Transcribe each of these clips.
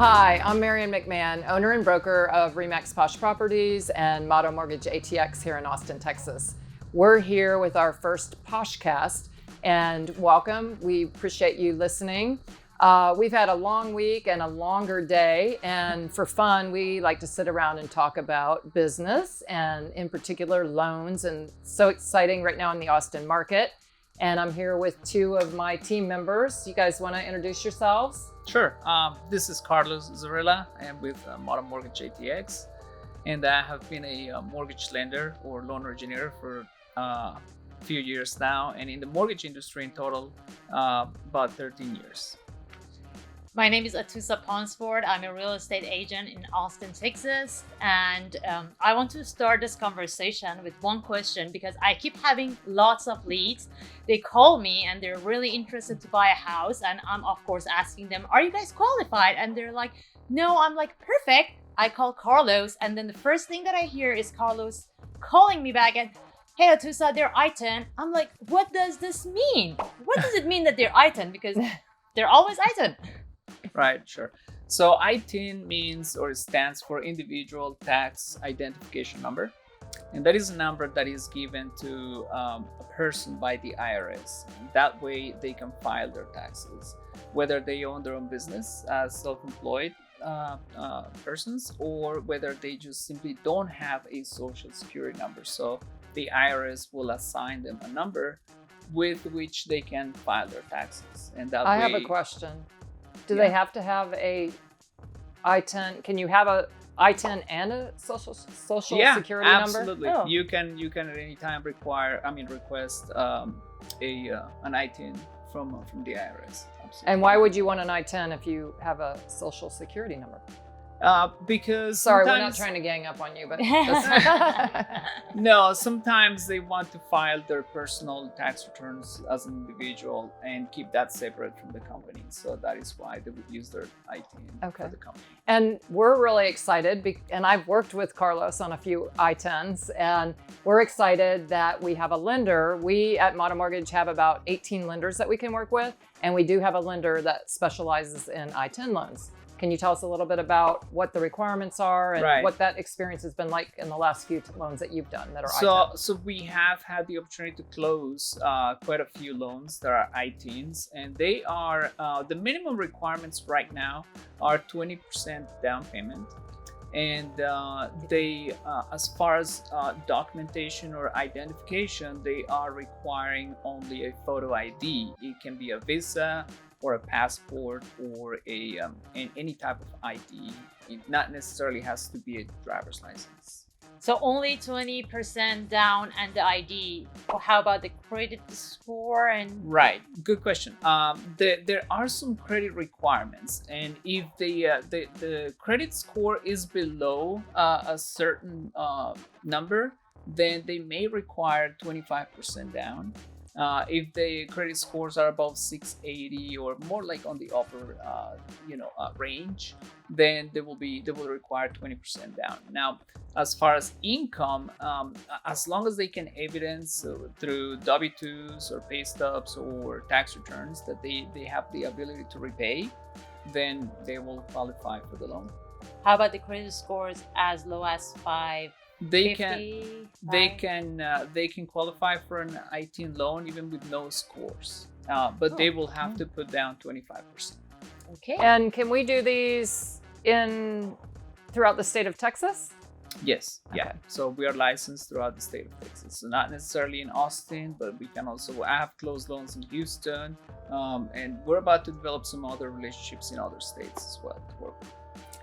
Hi, I'm Marian McMahon, owner and broker of RE/MAX Posh Properties and Motto Mortgage ATX here in Austin, Texas. We're here with our first Poshcast, and welcome. We appreciate you listening. We've had a long week and a longer day, and for fun, we like to sit around and talk about business and in particular loans, and so exciting right now in the Austin market. And I'm here with two of my team members. You guys want to introduce yourselves? Sure. This is Carlos Zarella. I am with Motto Mortgage ATX, and I have been a mortgage lender or loan originator for a few years now, and in the mortgage industry in total, about 13 years. My name is Atusa Ponsford. I'm a real estate agent in Austin, Texas. And I want to start this conversation with one question because I keep having lots of leads. They call me and they're really interested to buy a house. And I'm of course asking them, are you guys qualified? And they're like, no. I'm like, perfect. I call Carlos. And then the first thing that I hear is Carlos calling me back and, hey, Atusa, they're ITIN. I'm like, what does this mean? What does it mean that they're ITIN? Because they're always ITIN. Right, sure. So ITIN means, or it stands for Individual Tax Identification Number. And that is a number that is given to a person by the IRS. That way they can file their taxes, whether they own their own business as self-employed persons, or whether they just simply don't have a social security number. So the IRS will assign them a number with which they can file their taxes. And that I way, have a question. Do they have to have a ITIN? Can you have a ITIN and a social security number? Absolutely. Oh. You can at any time request an ITIN from the IRS. Absolutely. And why would you want an ITIN if you have a social security number? Because sorry, we're not trying to gang up on you, but no, sometimes they want to file their personal tax returns as an individual and keep that separate from the company. So that is why they would use their ITIN for the company. And we're really excited, and I've worked with Carlos on a few ITINs, and we're excited that we have a lender. We at Motto Mortgage have about 18 lenders that we can work with, and we do have a lender that specializes in ITIN loans. Can you tell us a little bit about what the requirements are and what that experience has been like in the last few loans that you've done that are ITIN? So we have had the opportunity to close quite a few loans that are ITINs, and they are, the minimum requirements right now are 20% down payment. And they, as far as documentation or identification, they are requiring only a photo ID. It can be a visa or a passport or any type of ID. It not necessarily has to be a driver's license. So only 20% down and the ID. Well, how about the credit score? Right, good question. There are some credit requirements, and if the credit score is below a certain number, then they may require 25% down. If the credit scores are above 680 or more like on the upper range, then they will require 20% down. Now, as far as income, as long as they can evidence through W-2s or pay stubs or tax returns that they have the ability to repay, then they will qualify for the loan. How about the credit scores as low as 5? They can qualify for an ITIN loan even with no scores, but they will have to put down 25%. Okay. And can we do these throughout the state of Texas? Yes. Okay. Yeah. So we are licensed throughout the state of Texas. So not necessarily in Austin, but we can also have closed loans in Houston, and we're about to develop some other relationships in other states as well to work with.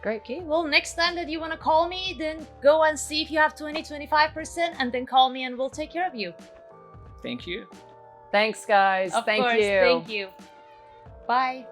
Great. Okay, well, next time that you want to call me, then go and see if you have 25%, and then call me and we'll take care of you. Thank you. Thanks, guys. Of Thank course, you. Thank you. Bye.